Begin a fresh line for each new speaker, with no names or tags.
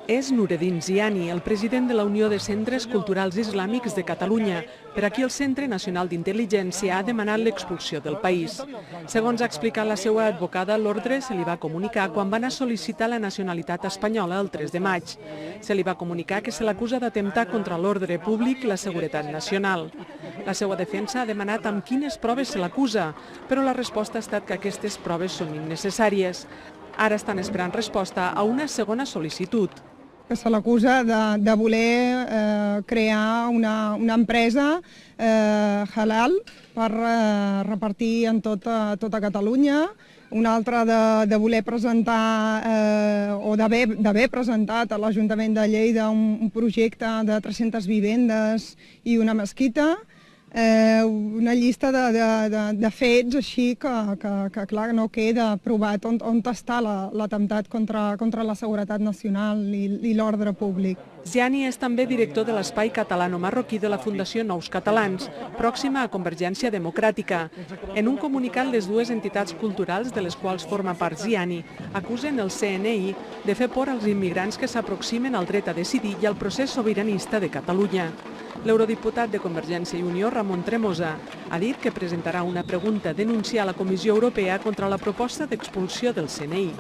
És Nureddin Ziani, el president de la Unió de Centres Culturals Islàmics de Catalunya, per a qui el Centre Nacional d'Intel·ligència ha demanat l'expulsió del país. Segons ha explicat la seva advocada, l'ordre se li va comunicar quan van a sol·licitar la nacionalitat espanyola el 3 de maig. Se li va comunicar que se l'acusa d'atemptar contra l'ordre públic i la seguretat nacional. La seva defensa ha demanat amb quines proves se l'acusa, però la resposta ha estat que aquestes proves són innecessàries. Ara estan esperant resposta a una segona sol·licitud.
Que se l'acusa de voler crear una empresa halal per repartir en tota Catalunya, una altra de voler presentar o d'haver presentat a l'Ajuntament de Lleida un projecte de 300 vivendes i una mesquita, una llista de fets així que clar, no queda provat on està l'atemptat contra la seguretat nacional i l'ordre públic.
Ziani és també director de l'Espai Catalano-Marroquí de la Fundació Nous Catalans, pròxima a Convergència Democràtica. En un comunicat, les dues entitats culturals de les quals forma part Ziani acusen el CNI de fer por als immigrants que s'aproximen al dret a decidir i al procés sobiranista de Catalunya. L'eurodiputat de Convergència i Unió, Ramon Tremosa, ha dit que presentarà una pregunta a denunciar a la Comissió Europea contra la proposta d'expulsió del CNI.